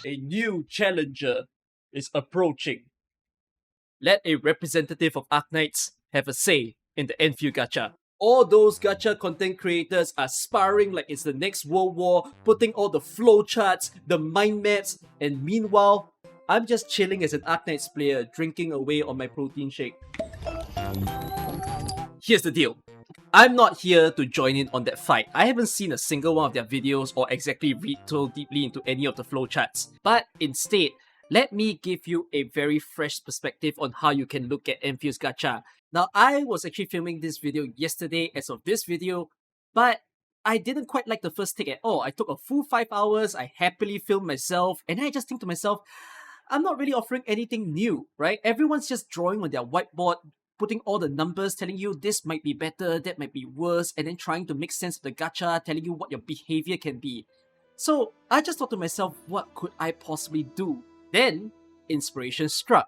A new challenger is approaching. Let a representative of Arknights have a say in the Endfield Gacha. All those gacha content creators are sparring like it's the next World War, putting all the flowcharts, the mind maps, and meanwhile, I'm just chilling as an Arknights player, drinking away on my protein shake. Here's the deal. I'm not here to join in on that fight. I haven't seen a single one of their videos or exactly read too deeply into any of the flowcharts. But instead, let me give you a very fresh perspective on how you can look at Enfield's gacha. Now, I was actually filming this video yesterday as of this video, but I didn't quite like the first take at all. I took a full 5 hours, I happily filmed myself, and then I just think to myself, I'm not really offering anything new, right? Everyone's just drawing on their whiteboard, putting all the numbers, telling you this might be better, that might be worse, and then trying to make sense of the gacha, telling you what your behavior can be. So I just thought to myself, what could I possibly do? Then, inspiration struck.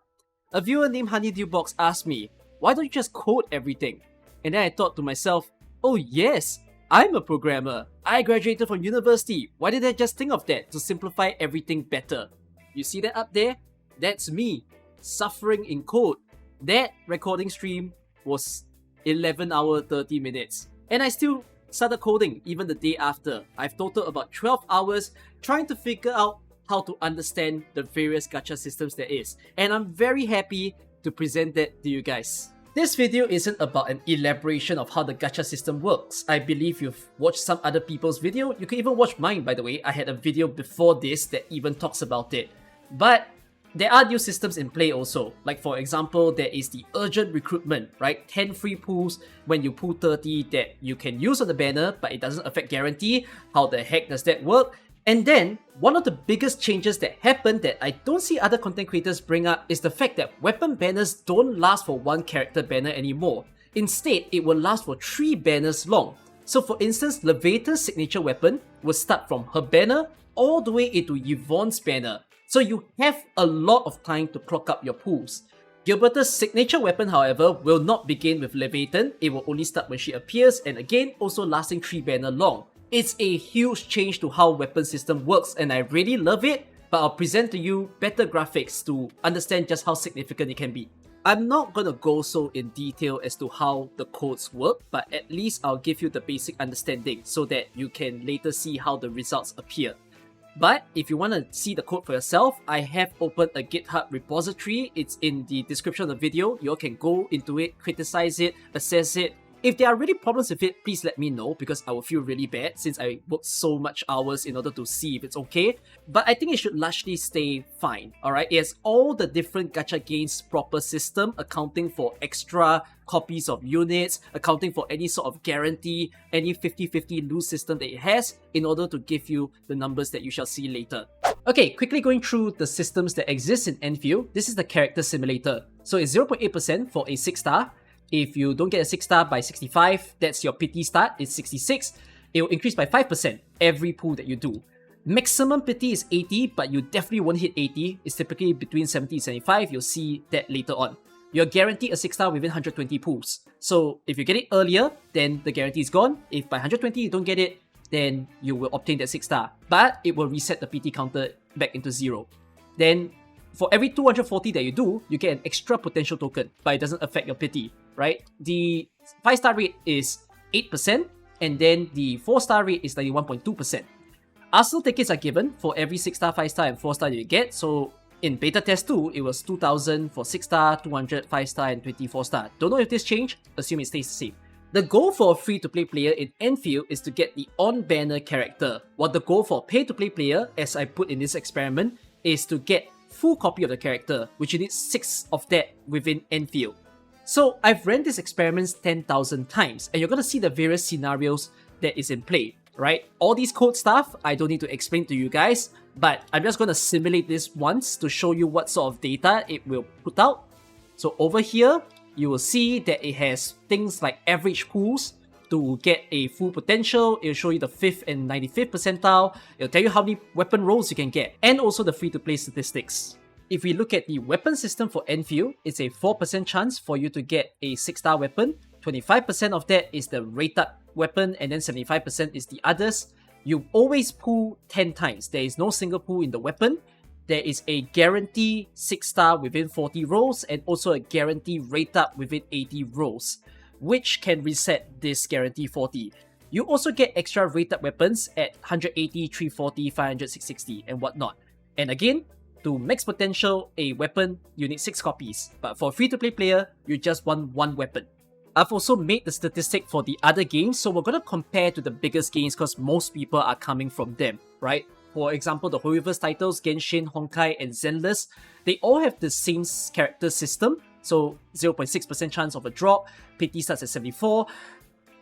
A viewer named HoneydewBox asked me, why don't you just code everything? And then I thought to myself, oh yes, I'm a programmer. I graduated from university. Why did I just think of that to simplify everything better? You see that up there? That's me, suffering in code. That recording stream was 11 hours 30 minutes. And I still started coding even the day after. I've totaled about 12 hours trying to figure out how to understand the various gacha systems there is. And I'm very happy to present that to you guys. This video isn't about an elaboration of how the gacha system works. I believe you've watched some other people's video. You can even watch mine, by the way. I had a video before this that even talks about it. But there are new systems in play also. Like for example, there is the urgent recruitment, right? 10 free pools when you pull 30 that you can use on the banner, but it doesn't affect guarantee. How the heck does that work? And then, one of the biggest changes that happened that I don't see other content creators bring up is the fact that weapon banners don't last for one character banner anymore. Instead, it will last for 3 banners long. So for instance, Levata's signature weapon will start from her banner all the way into Yvonne's banner. So you have a lot of time to clock up your pools. Gilberta's signature weapon, however, will not begin with Leviathan. It will only start when she appears, and again, also lasting 3 banner long. It's a huge change to how weapon system works, and I really love it, but I'll present to you better graphics to understand just how significant it can be. I'm not gonna go so in detail as to how the codes work, but at least I'll give you the basic understanding so that you can later see how the results appear. But if you want to see the code for yourself, I have opened a GitHub repository. It's in the description of the video. You all can go into it, criticize it, assess it. If there are really problems with it, please let me know because I will feel really bad since I worked so much hours in order to see if it's okay. But I think it should largely stay fine, alright? It has all the different gacha gains proper system, accounting for extra copies of units, accounting for any sort of guarantee, any 50-50 lose system that it has in order to give you the numbers that you shall see later. Okay, quickly going through the systems that exist in Endfield. This is the character simulator. So it's 0.8% for a 6-star. If you don't get a 6-star by 65, that's your pity start, it's 66. It will increase by 5% every pool that you do. Maximum pity is 80, but you definitely won't hit 80. It's typically between 70 and 75. You'll see that later on. You're guaranteed a 6-star within 120 pools. So if you get it earlier, then the guarantee is gone. If by 120 you don't get it, then you will obtain that 6-star. But it will reset the PT counter back into 0. Then for every 240 that you do, you get an extra potential token, but it doesn't affect your pity, right? The 5-star rate is 8%, and then the 4-star rate is 91.2%. Arsenal tickets are given for every 6-star, 5-star, and 4-star that you get. So in beta test 2, it was 2,000 for 6-star, 200 5-star, and 24-star. Don't know if this changed, assume it stays the same. The goal for a free-to-play player in Endfield is to get the on-banner character, while the goal for a pay-to-play player, as I put in this experiment, is to get full copy of the character, which you need 6 of that within Endfield. So I've ran these experiments 10,000 times, and you're gonna see the various scenarios that is in play, right? All these code stuff, I don't need to explain to you guys, but I'm just gonna simulate this once to show you what sort of data it will put out. So over here, you will see that it has things like average pools to get a full potential. It'll show you the 5th and 95th percentile. It'll tell you how many weapon rolls you can get, and also the free-to-play statistics. If we look at the weapon system for Endfield, it's a 4% chance for you to get a 6-star weapon. 25% of that is the rate-up weapon, and then 75% is the others. You always pull 10 times. There is no single pull in the weapon. there is a guarantee 6-star within 40 rolls and also a guarantee rate up within 80 rolls, which can reset this guarantee 40. You also get extra rate up weapons at 180, 340, 500, 660 and whatnot. And again, to max potential a weapon, you need 6 copies, but for a free-to-play player, you just want 1 weapon. I've also made the statistic for the other games, so we're going to compare to the biggest games because most people are coming from them, right? For example, the Horriverse titles, Genshin, Honkai, and Zenless, they all have the same character system, so 0.6% chance of a drop, pity starts at 74.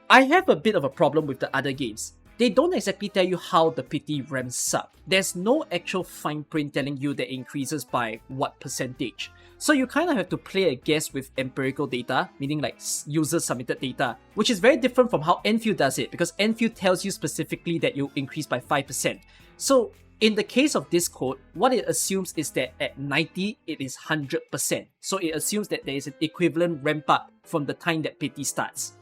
I have a bit of a problem with the other games. They don't exactly tell you how the pity ramps up. There's no actual fine print telling you that it increases by what percentage. So you kind of have to play a guess with empirical data, meaning like user submitted data, which is very different from how Endfield does it, because Endfield tells you specifically that you increase by 5%. So in the case of this code, what it assumes is that at 90, it is 100%. So it assumes that there is an equivalent ramp up from the time that pity starts.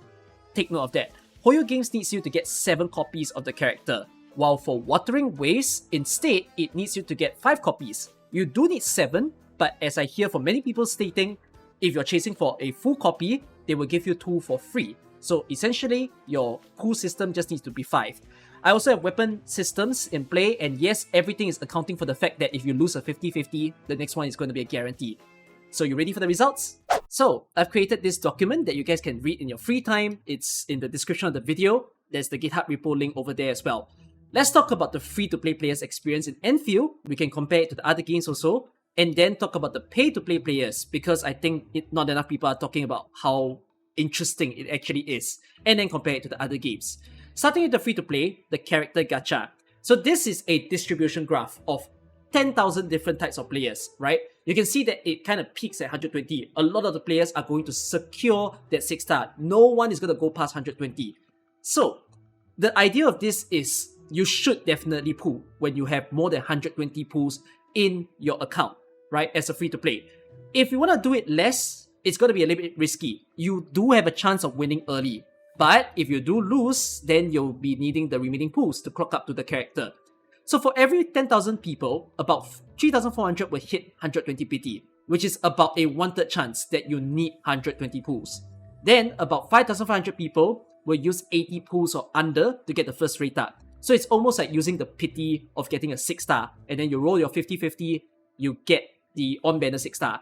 Take note of that. Hoyo Games needs you to get 7 copies of the character, while for Wuthering Waves, instead, it needs you to get 5 copies. You do need 7, but as I hear from many people stating, if you're chasing for a full copy, they will give you 2 for free. So essentially, your pool system just needs to be 5. I also have weapon systems in play, and yes, everything is accounting for the fact that if you lose a 50-50, the next one is going to be a guarantee. So you ready for the results? So I've created this document that you guys can read in your free time. It's in the description of the video. There's the GitHub repo link over there as well. Let's talk about the free-to-play players' experience in Endfield. We can compare it to the other games also. And then talk about the pay-to-play players, because I think not enough people are talking about how interesting it actually is. And then compare it to the other games. Starting with the free-to-play, the character gacha. So this is a distribution graph of 10,000 different types of players, right? You can see that it kind of peaks at 120. A lot of the players are going to secure that 6-star. No one is going to go past 120. So, the idea of this is you should definitely pool when you have more than 120 pools in your account, right? As a free-to-play. If you want to do it less, it's going to be a little bit risky. You do have a chance of winning early. But if you do lose, then you'll be needing the remaining pools to clock up to the character. So for every 10,000 people, about 3,400 will hit 120 PT, which is about a 1/3 chance that you need 120 pools. Then about 5,500 people will use 80 pools or under to get the first rate up. So it's almost like using the pity of getting a 6-star, and then you roll your 50-50, you get the on-banner 6-star.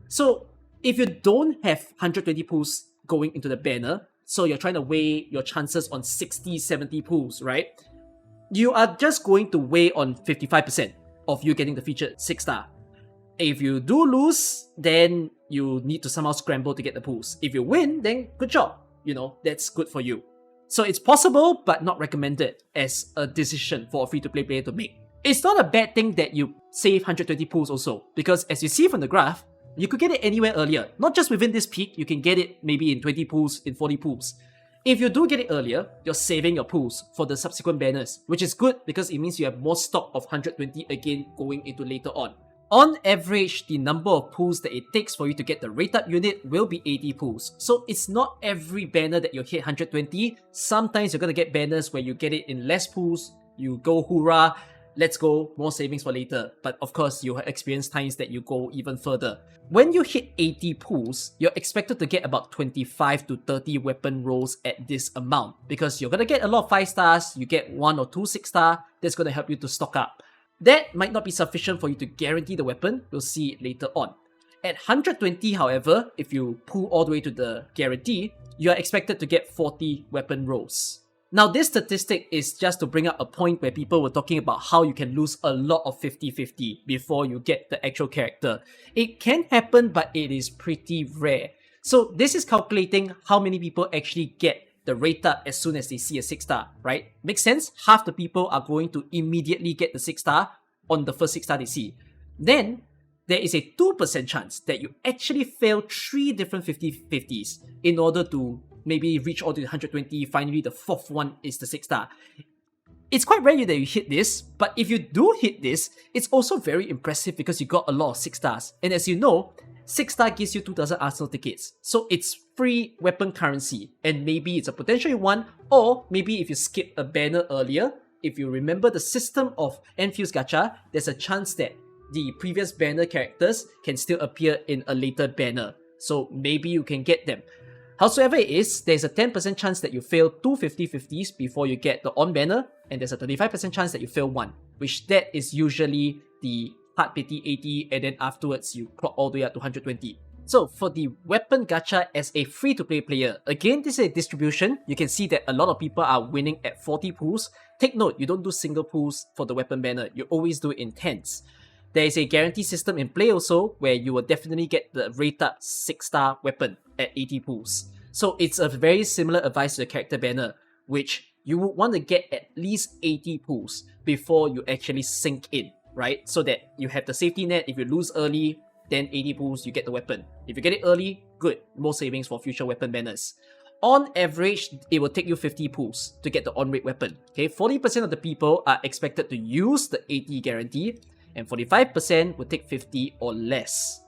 So if you don't have 120 pools going into the banner, so you're trying to weigh your chances on 60-70 pools, right? You are just going to weigh on 55% of you getting the featured 6-star. If you do lose, then you need to somehow scramble to get the pools. If you win, then good job. You know, that's good for you. So it's possible, but not recommended as a decision for a free-to-play player to make. It's not a bad thing that you save 120 pools also, because as you see from the graph, you could get it anywhere earlier. Not just within this peak, you can get it maybe in 20 pools, in 40 pools. If you do get it earlier, you're saving your pools for the subsequent banners, which is good because it means you have more stock of 120 again going into later on. On average, the number of pools that it takes for you to get the rate up unit will be 80 pools. So it's not every banner that you hit 120. Sometimes you're going to get banners where you get it in less pools, you go hoorah, let's go, more savings for later. But of course, you'll experience times that you go even further. When you hit 80 pools, you're expected to get about 25 to 30 weapon rolls at this amount, because you're going to get a lot of 5-stars, you get 1 or 2 6-star, that's going to help you to stock up. That might not be sufficient for you to guarantee the weapon, we'll see it later on. At 120, however, if you pull all the way to the guarantee, you are expected to get 40 weapon rolls. Now, this statistic is just to bring up a point where people were talking about how you can lose a lot of 50-50 before you get the actual character. It can happen, but it is pretty rare. So this is calculating how many people actually get the rate up as soon as they see a 6-star, right? Makes sense? Half the people are going to immediately get the 6-star on the first 6-star they see. Then, there is a 2% chance that you actually fail 3 different 50-50s in order to maybe reach all to 120, finally the 4th one is the 6-star. It's quite rare that you hit this, but if you do hit this, it's also very impressive because you got a lot of 6-stars. And as you know, 6-star gives you 2,000 Arsenal tickets. So it's free weapon currency, and maybe it's a potential you want, or maybe if you skip a banner earlier, if you remember the system of Enfield's Gacha, there's a chance that the previous banner characters can still appear in a later banner, so maybe you can get them. Howsoever it is, there's a 10% chance that you fail 2 50/50s before you get the on banner, and there's a 25% chance that you fail one, which that is usually the hard pity 80, and then afterwards you clock all the way up to 120. So for the weapon gacha as a free-to-play player, again this is a distribution. You can see that a lot of people are winning at 40 pulls. Take note, you don't do single pulls for the weapon banner, you always do it in tens. There is a guarantee system in play also, where you will definitely get the rate up 6-star weapon at 80 pulls. So it's a very similar advice to the character banner, which you would want to get at least 80 pulls before you actually sink in, right? So that you have the safety net. If you lose early, then 80 pulls, you get the weapon. If you get it early, good, more savings for future weapon banners. On average, it will take you 50 pulls to get the on-rate weapon. Okay, 40% of the people are expected to use the 80 guarantee, and 45% will take 50 or less.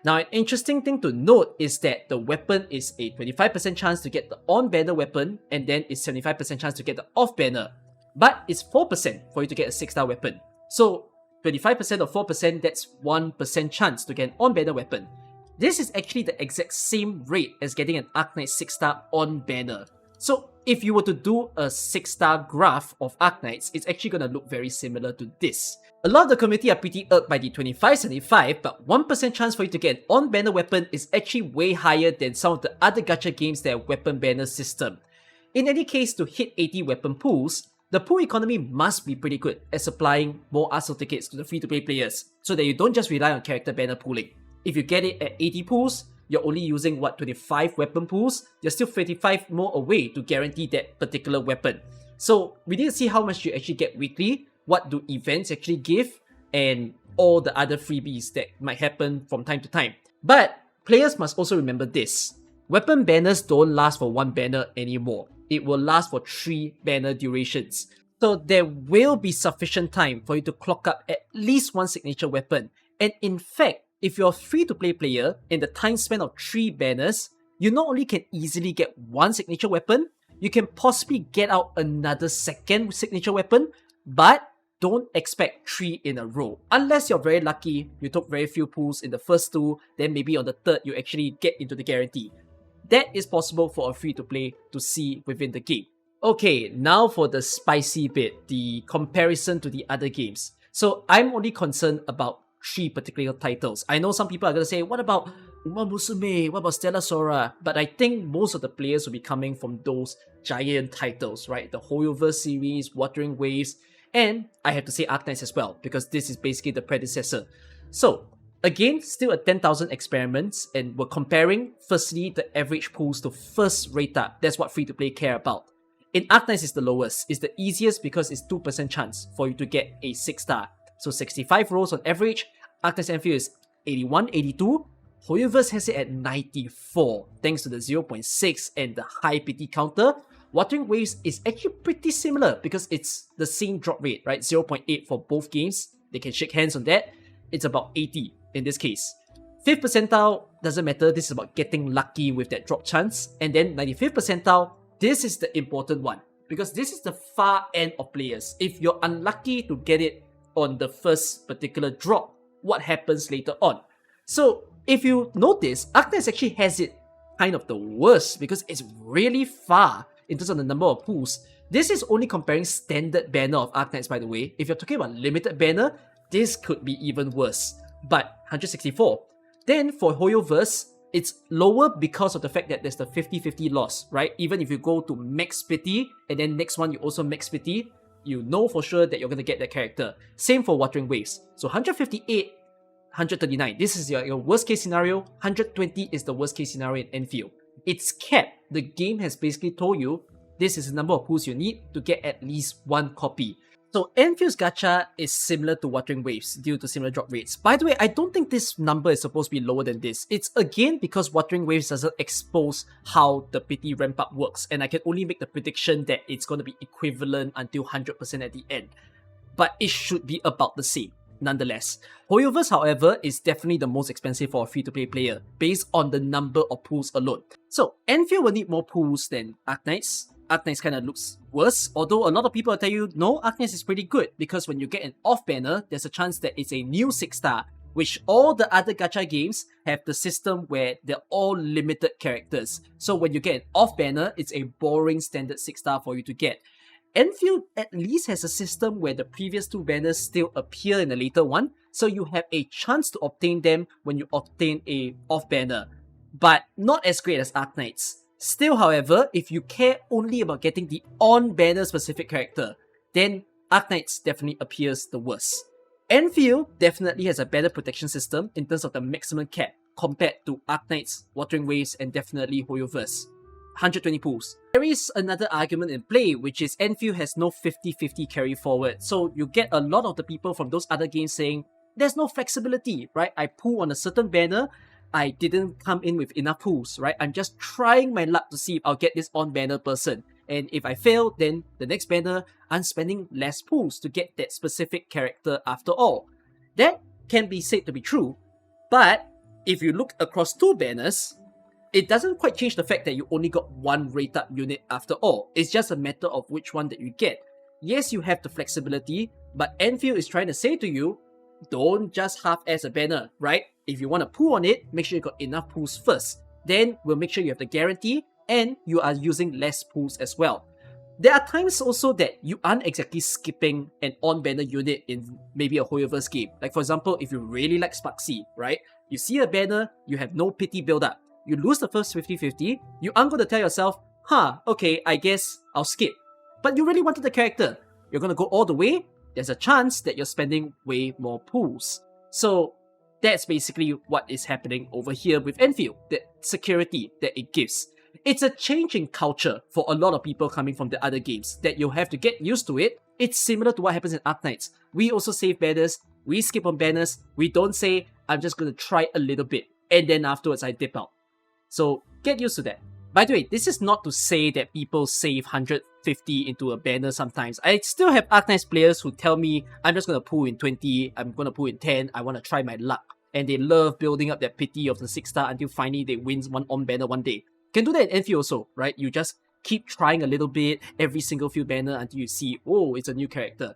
Now, an interesting thing to note is that the weapon is a 25% chance to get the on-banner weapon, and then it's 75% chance to get the off-banner. But it's 4% for you to get a 6-star weapon. So, 25% of 4%, that's 1% chance to get an on-banner weapon. This is actually the exact same rate as getting an Arknights 6-star on-banner. So, if you were to do a 6-star graph of Arknights, it's actually going to look very similar to this. A lot of the community are pretty irked by the 25/75, but 1% chance for you to get an on-banner weapon is actually way higher than some of the other gacha games that have weapon banner system. In any case, to hit 80 weapon pools, the pool economy must be pretty good at supplying more Arsenal tickets to the free-to-play players, so that you don't just rely on character banner pooling. If you get it at 80 pools, you're only using 25 weapon pools, you're still 55 more away to guarantee that particular weapon. So we need to see how much you actually get weekly, what do events actually give, and all the other freebies that might happen from time to time. But players must also remember this. Weapon banners don't last for one banner anymore. It will last for 3 banner durations. So there will be sufficient time for you to clock up at least one signature weapon. And in fact, if you're a free-to-play player in the time span of 3 banners, you not only can easily get one signature weapon, you can possibly get out another second signature weapon, but don't expect 3 in a row. Unless you're very lucky, you took very few pulls in the first 2, then maybe on the 3rd you actually get into the guarantee. That is possible for a free-to-play to see within the game. Okay, now for the spicy bit, the comparison to the other games. So I'm only concerned about 3 particular titles. I know some people are going to say, what about Uma Musume, what about Stella Sora? But I think most of the players will be coming from those giant titles, right? The Hoyoverse series, Wuthering Waves, and I have to say Arknights as well, because this is basically the predecessor. So, again, still a 10,000 experiments, and we're comparing, firstly, the average pools to first rate up. That's what free-to-play care about. In Arknights, it's the lowest. It's the easiest because it's 2% chance for you to get a 6-star. So 65 rolls on average. Arknights Endfield is 81, 82. Hoyoverse has it at 94, thanks to the 0.6 and the high pity counter. Wuthering Waves is actually pretty similar because it's the same drop rate, right? 0.8 for both games. They can shake hands on that. It's about 80 in this case. 5th percentile, doesn't matter. This is about getting lucky with that drop chance. And then 95th percentile, this is the important one because this is the far end of players. If you're unlucky to get it on the first particular drop, what happens later on? So if you notice, Arknights actually has it kind of the worst because it's really far in terms of the number of pools. This is only comparing standard banner of Arknights, by the way. If you're talking about limited banner, this could be even worse. But 164. Then for Hoyoverse, it's lower because of the fact that there's the 50-50 loss, right? Even if you go to max pity and then next one you also max pity, you know for sure that you're going to get that character. Same for Wuthering Waves. So 158, 139. This is your worst case scenario. 120 is the worst case scenario in Endfield. It's capped. The game has basically told you this is the number of pools you need to get at least one copy. So Enfield's gacha is similar to Wuthering Waves due to similar drop rates. By the way, I don't think this number is supposed to be lower than this. It's again because Wuthering Waves doesn't expose how the pity ramp up works, and I can only make the prediction that it's going to be equivalent until 100% at the end. But it should be about the same, nonetheless. Hoyoverse, however, is definitely the most expensive for a free-to-play player, based on the number of pools alone. So Enfield will need more pools than Arknights. Arknights kind of looks worse, although a lot of people will tell you, no, Arknights is pretty good, because when you get an off banner, there's a chance that it's a new 6-star, which all the other gacha games have the system where they're all limited characters. So when you get an off banner, it's a boring standard 6-star for you to get. Endfield at least has a system where the previous 2 banners still appear in the later one, so you have a chance to obtain them when you obtain a off banner, but not as great as Arknights. Still, however, if you care only about getting the on-banner specific character, then Arknights definitely appears the worst. Endfield definitely has a better protection system in terms of the maximum cap compared to Arknights, Watering Waves, and definitely Hoyoverse. 120 pools. There is another argument in play, which is Endfield has no 50-50 carry forward, so you get a lot of the people from those other games saying, there's no flexibility, right? I pull on a certain banner, I didn't come in with enough pools, right? I'm just trying my luck to see if I'll get this on-banner person. And if I fail, then the next banner, I'm spending less pools to get that specific character after all. That can be said to be true, but if you look across 2 banners, it doesn't quite change the fact that you only got 1 rate-up unit after all. It's just a matter of which one that you get. Yes, you have the flexibility, but Endfield is trying to say to you, don't just half-ass a banner, right? If you want to pull on it, make sure you got enough pools first. Then we'll make sure you have the guarantee and you are using less pools as well. There are times also that you aren't exactly skipping an on-banner unit in maybe a Hoyoverse game. Like for example, if you really like Sparksy, right? You see a banner, you have no pity build-up. You lose the first 50-50, you aren't going to tell yourself, okay, I guess I'll skip. But you really wanted the character. You're going to go all the way, there's a chance that you're spending way more pools. So that's basically what is happening over here with Endfield, that security that it gives. It's a change in culture for a lot of people coming from the other games, that you'll have to get used to it. It's similar to what happens in Arknights. We also save banners, we skip on banners, we don't say, I'm just going to try a little bit, and then afterwards I dip out. So get used to that. By the way, this is not to say that people save 150 into a banner sometimes. I still have Arknights players who tell me, I'm just going to pull in 20, I'm going to pull in 10, I want to try my luck. And they love building up that pity of the 6-star until finally they win one on banner one day. Can do that in Endfield also, right? You just keep trying a little bit every single few banner until you see, oh, it's a new character.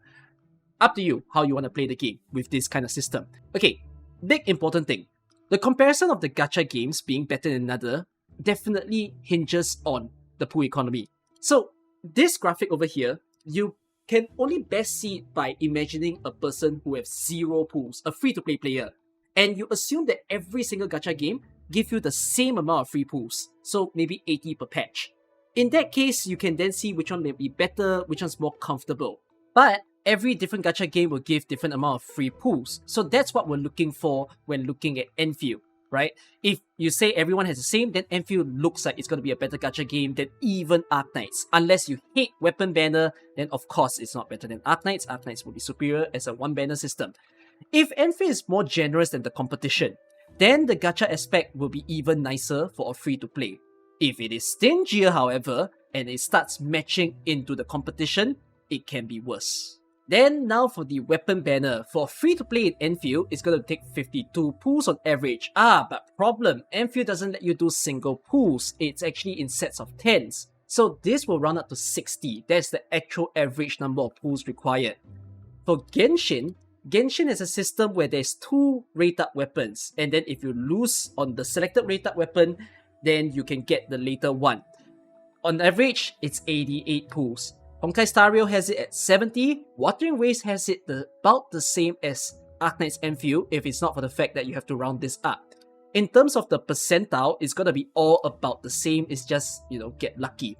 Up to you how you want to play the game with this kind of system. Okay, big important thing. The comparison of the gacha games being better than another definitely hinges on the pool economy. So this graphic over here, you can only best see it by imagining a person who has 0 pools, a free-to-play player. And you assume that every single gacha game give you the same amount of free pools, so maybe 80 per patch. In that case, you can then see which one may be better, which one's more comfortable. But every different gacha game will give different amount of free pools, so that's what we're looking for when looking at Endfield, right? If you say everyone has the same, then Endfield looks like it's going to be a better gacha game than even Arknights. Unless you hate weapon banner, then of course it's not better than Arknights. Arknights will be superior as a 1-banner system. If Endfield is more generous than the competition, then the gacha aspect will be even nicer for a free-to-play. If it is stingier, however, and it starts matching into the competition, it can be worse. Then now for the weapon banner, for free-to-play in Endfield, it's going to take 52 pools on average. But problem, Endfield doesn't let you do single pools, it's actually in sets of 10s. So this will run up to 60, that's the actual average number of pools required. For Genshin has a system where there's 2 rate-up weapons, and then if you lose on the selected rate-up weapon, then you can get the later one. On average, it's 88 pools. Honkai Star Rail has it at 70, Watering Waves has it about the same as Arknights Endfield if it's not for the fact that you have to round this up. In terms of the percentile, it's gonna be all about the same, it's just, get lucky.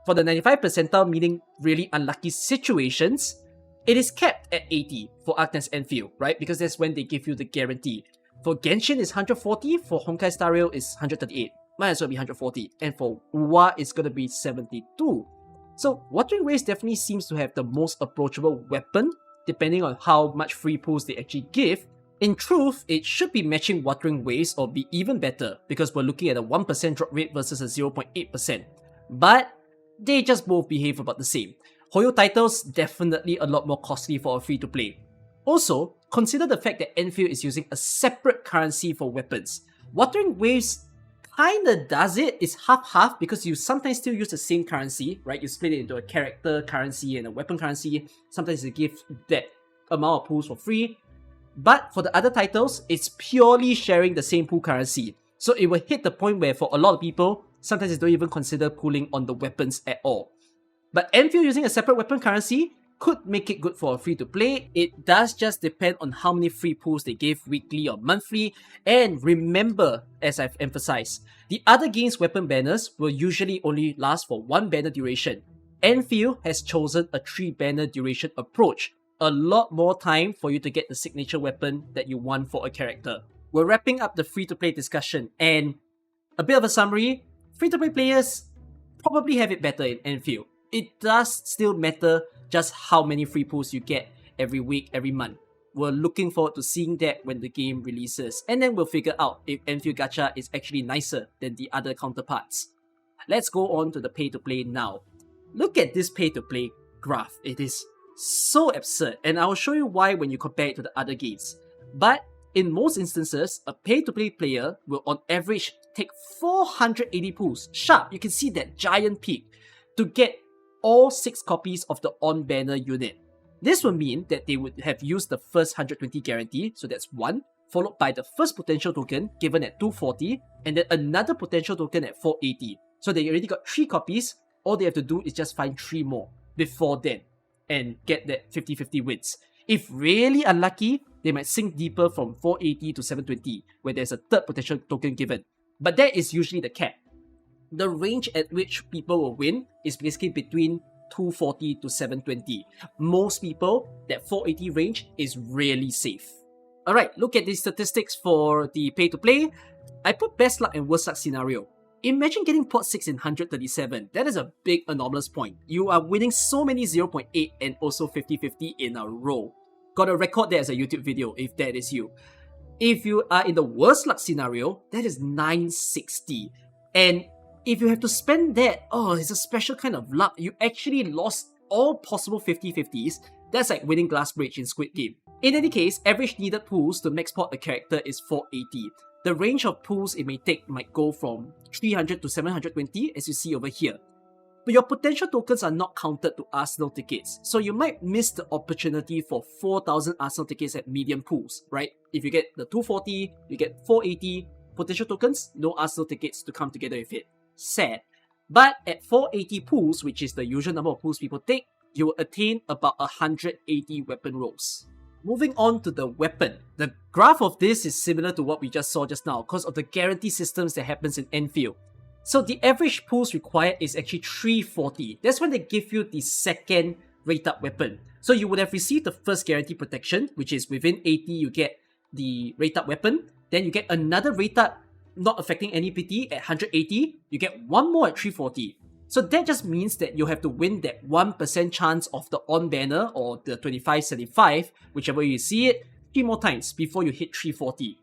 For the 95 percentile, meaning really unlucky situations, it is capped at 80 for Arknights Endfield, right? Because that's when they give you the guarantee. For Genshin, it's 140, for Honkai Star Rail, it's 138. Might as well be 140. And for UA, it's gonna be 72. So Watering Waves definitely seems to have the most approachable weapon, depending on how much free pools they actually give. In truth, it should be matching Watering Waves or be even better, because we're looking at a 1% drop rate versus a 0.8%. But they just both behave about the same. Hoyo titles definitely a lot more costly for a free-to-play. Also, consider the fact that Endfield is using a separate currency for weapons. Watering Waves kinda does it. It's half-half because you sometimes still use the same currency, right? You split it into a character currency and a weapon currency. Sometimes you give that amount of pools for free. But for the other titles, it's purely sharing the same pool currency. So it will hit the point where for a lot of people, sometimes they don't even consider pooling on the weapons at all. But Endfield using a separate weapon currency could make it good for a free-to-play. It does just depend on how many free pools they give weekly or monthly. And remember, as I've emphasized, the other game's weapon banners will usually only last for 1 banner duration. Endfield has chosen a 3 banner duration approach. A lot more time for you to get the signature weapon that you want for a character. We're wrapping up the free-to-play discussion, and a bit of a summary, free-to-play players probably have it better in Endfield. It does still matter just how many free pools you get every week, every month. We're looking forward to seeing that when the game releases, and then we'll figure out if Endfield Gacha is actually nicer than the other counterparts. Let's go on to the pay-to-play now. Look at this pay-to-play graph. It is so absurd, and I will show you why when you compare it to the other games. But in most instances, a pay-to-play player will on average take 480 pools, sharp, you can see that giant peak, to get all 6 copies of the on-banner unit. This will mean that they would have used the first 120 guarantee, so that's 1, followed by the first potential token given at 240, and then another potential token at 480. So they already got 3 copies, all they have to do is just find 3 more before then, and get that 50-50 wins. If really unlucky, they might sink deeper from 480 to 720, where there's a third potential token given. But that is usually the cap. The range at which people will win is basically between 240 to 720. Most people, that 480 range is really safe. Alright, look at the statistics for the pay-to-play. I put best luck and worst luck scenario. Imagine getting pot 6 in 137. That is a big anomalous point. You are winning so many 0.8 and also 50-50 in a row. Gotta record that as a YouTube video if that is you. If you are in the worst luck scenario, that is 960. And if you have to spend that, oh, it's a special kind of luck. You actually lost all possible 50-50s. That's like winning Glass Bridge in Squid Game. In any case, average needed pools to max pot a character is 480. The range of pools it may take might go from 300 to 720, as you see over here. But your potential tokens are not counted to Arsenal tickets, so you might miss the opportunity for 4,000 Arsenal tickets at medium pools, right? If you get the 240, you get 480 potential tokens, no Arsenal tickets to come together with it. Sad. But at 480 pools, which is the usual number of pools people take, you will attain about 180 weapon rolls. Moving on to the weapon. The graph of this is similar to what we just saw just now because of the guarantee systems that happens in Endfield. So the average pools required is actually 340. That's when they give you the second rate up weapon. So you would have received the first guarantee protection, which is within 80 you get the rate up weapon. Then you get another rate up not affecting any PT at 180. You get one more at 340. So that just means that you have to win that 1% chance of the on banner or the 25-75, whichever you see it, 3 more times before you hit 340.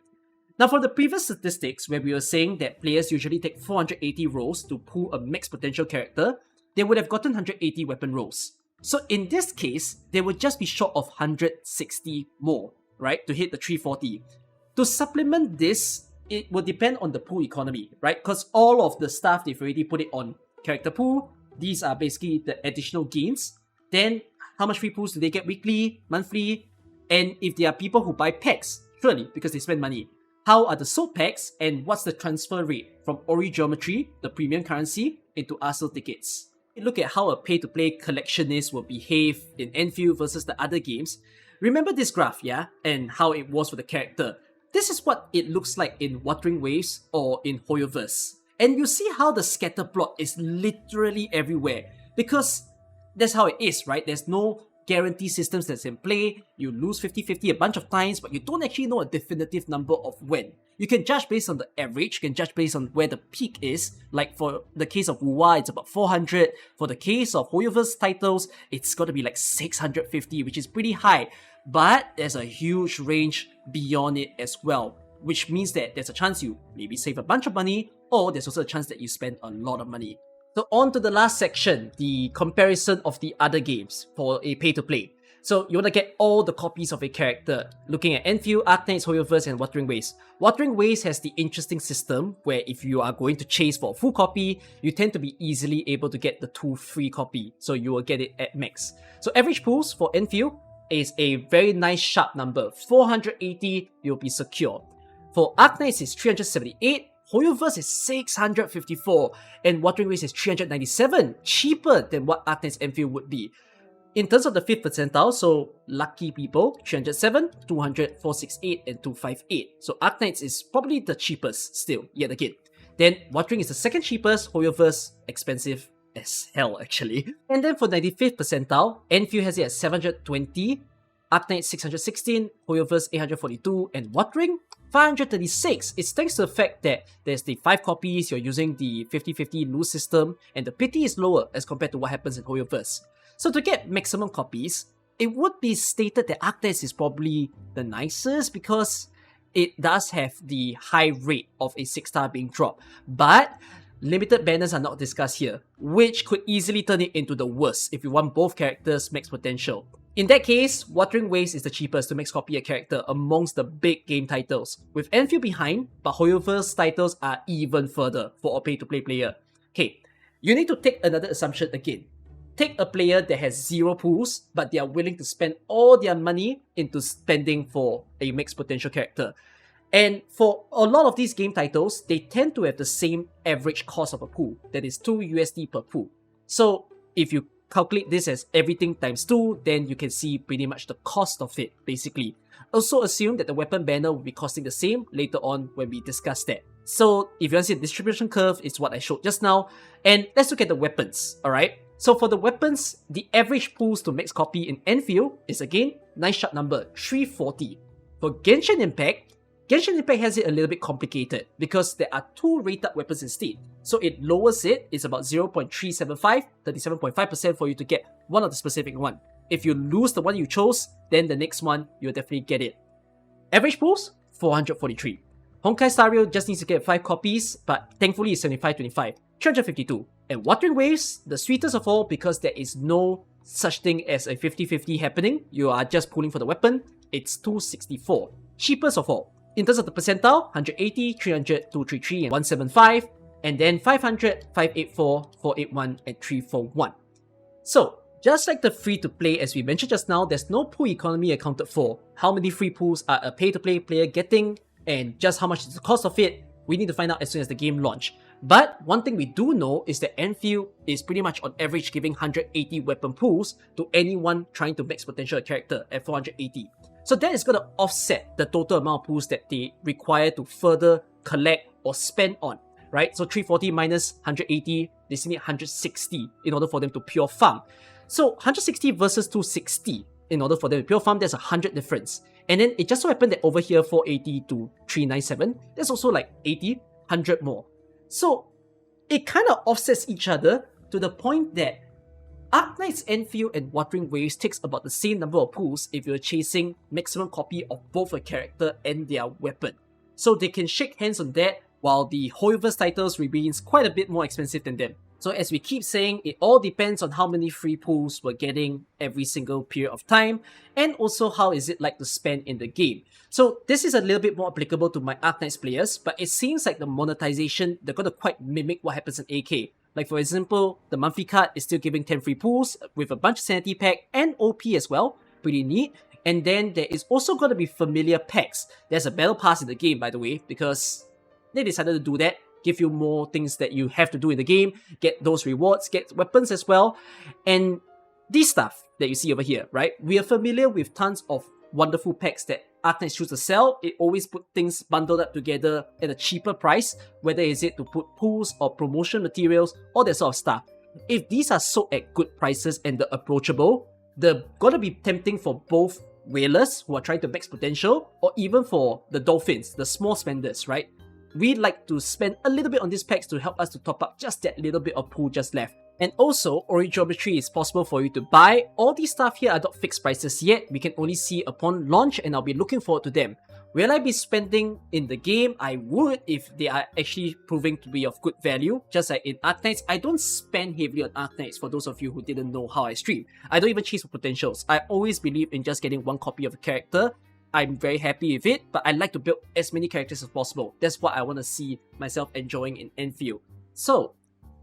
Now for the previous statistics where we were saying that players usually take 480 rolls to pull a max potential character, they would have gotten 180 weapon rolls. So in this case, they would just be short of 160 more, right, to hit the 340. To supplement this, it will depend on the pool economy, right? Because all of the stuff they've already put it on character pool, these are basically the additional gains. Then how much free pools do they get weekly, monthly? And if there are people who buy packs, surely because they spend money. How are the sold packs and what's the transfer rate from Ori Geometry, the premium currency, into Arsenal tickets? Look at how a pay-to-play collectionist will behave in Endfield versus the other games. Remember this graph, yeah? And how it was for the character. This is what it looks like in Wuthering Waves or in Hoyoverse. And you see how the scatter plot is literally everywhere. Because that's how it is, right? There's no guarantee systems that's in play. You lose 50-50 a bunch of times, but you don't actually know a definitive number of when. You can judge based on the average, you can judge based on where the peak is. Like for the case of Wuwa, it's about 400. For the case of Hoyoverse titles, it's got to be like 650, which is pretty high. But there's a huge range beyond it as well, which means that there's a chance you maybe save a bunch of money, or there's also a chance that you spend a lot of money. So on to the last section, the comparison of the other games for a pay-to-play. So you want to get all the copies of a character. Looking at Endfield, Arknights, Hoyoverse, and Wuthering Waves. Wuthering Waves has the interesting system where if you are going to chase for a full copy, you tend to be easily able to get the 2 free copy. So you will get it at max. So average pulls for Endfield is a very nice sharp number. 480, you'll be secure. For Arknights is 378, Hoyoverse is 654, and Wuthering Waves is 397, cheaper than what Arknights Endfield would be. In terms of the 5th percentile, so lucky people, 307, 200, 468, and 258. So Arknights is probably the cheapest still, yet again. Then Wuthering is the 2nd cheapest, Hoyoverse expensive as hell actually. And then for 95th percentile, Endfield has it at 720, Arknights 616, Hoyoverse 842, and Wuthering 536. It's thanks to the fact that there's the 5 copies, you're using the 50-50 lose system, and the pity is lower as compared to what happens in Hoyoverse. So to get maximum copies, it would be stated that Arknights is probably the nicest because it does have the high rate of a 6-star being dropped. But limited banners are not discussed here, which could easily turn it into the worst if you want both characters max potential. In that case, Wuthering Waves is the cheapest to max copy a character amongst the big game titles, with Endfield behind, but Hoyoverse titles are even further for a pay-to-play player. Okay, you need to take another assumption again. Take a player that has 0 pools, but they are willing to spend all their money into spending for a max potential character. And for a lot of these game titles, they tend to have the same average cost of a pool, that is 2 USD per pool. So if you calculate this as everything times 2, then you can see pretty much the cost of it, basically. Also assume that the weapon banner will be costing the same later on when we discuss that. So if you want to see the distribution curve, it's what I showed just now. And let's look at the weapons, alright? So for the weapons, the average pools to max copy in Endfield is again, nice sharp number, 340. For Genshin Impact has it a little bit complicated because there are 2 rated weapons instead. So it lowers it, it's about 0.375, 37.5% for you to get one of the specific one. If you lose the one you chose, then the next one, you'll definitely get it. Average pools, 443. Honkai Star Rail just needs to get 5 copies, but thankfully it's 75-25, 352. And Wuthering Waves, the sweetest of all because there is no such thing as a 50-50 happening, you are just pulling for the weapon, it's 264. Cheapest of all. In terms of the percentile, 180, 300, 233, and 175, and then 500, 584, 481, and 341. So, just like the free-to-play as we mentioned just now, there's no pool economy accounted for. How many free pools are a pay-to-play player getting, and just how much is the cost of it, we need to find out as soon as the game launch. But one thing we do know is that Endfield is pretty much on average giving 180 weapon pools to anyone trying to max potential a character at 480. So that is going to offset the total amount of pools that they require to further collect or spend on, right? So 340 minus 180, they still need 160 in order for them to pure farm. So 160 versus 260 in order for them to pure farm, there's 100 difference. And then it just so happened that over here 480 to 397, there's also like 80, 100 more. So it kind of offsets each other to the point that Arknights, Endfield, and Wuthering Waves takes about the same number of pools if you're chasing maximum copy of both a character and their weapon. So they can shake hands on that, while the Hoyoverse titles remains quite a bit more expensive than them. So as we keep saying, it all depends on how many free pools we're getting every single period of time, and also how is it like to spend in the game. So this is a little bit more applicable to my Arknights players, but it seems like the monetization, they're going to quite mimic what happens in AK. Like for example, the monthly card is still giving 10 free pools with a bunch of sanity pack and OP as well, pretty neat. And then there is also going to be familiar packs. There's a battle pass in the game, by the way, because they decided to do that, give you more things that you have to do in the game, get those rewards, get weapons as well. And this stuff that you see over here, right? We are familiar with tons of wonderful packs that Arknights choose to sell. It always put things bundled up together at a cheaper price, whether is it to put pools or promotion materials, all that sort of stuff. If these are sold at good prices and they're approachable, they're gonna be tempting for both whalers who are trying to max potential, or even for the dolphins, the small spenders, right? We like to spend a little bit on these packs to help us to top up just that little bit of pool just left. And also, Origeometry is possible for you to buy. All these stuff here are not fixed prices yet. We can only see upon launch, and I'll be looking forward to them. Will I be spending in the game? I would if they are actually proving to be of good value. Just like in Arknights, I don't spend heavily on Arknights for those of you who didn't know how I stream. I don't even chase for potentials. I always believe in just getting one copy of a character. I'm very happy with it, but I like to build as many characters as possible. That's what I want to see myself enjoying in Endfield. So,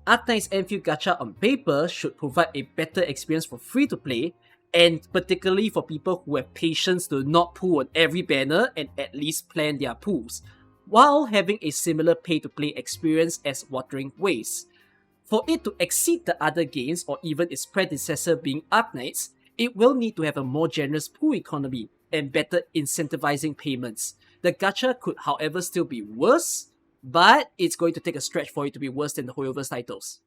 Arknights Endfield Gacha on paper should provide a better experience for free-to-play, and particularly for people who have patience to not pull on every banner and at least plan their pulls, while having a similar pay-to-play experience as Wuthering Waves. For it to exceed the other games or even its predecessor being Arknights, it will need to have a more generous pool economy and better incentivizing payments. The gacha could however still be worse, but it's going to take a stretch for it to be worse than the Hoyoverse titles.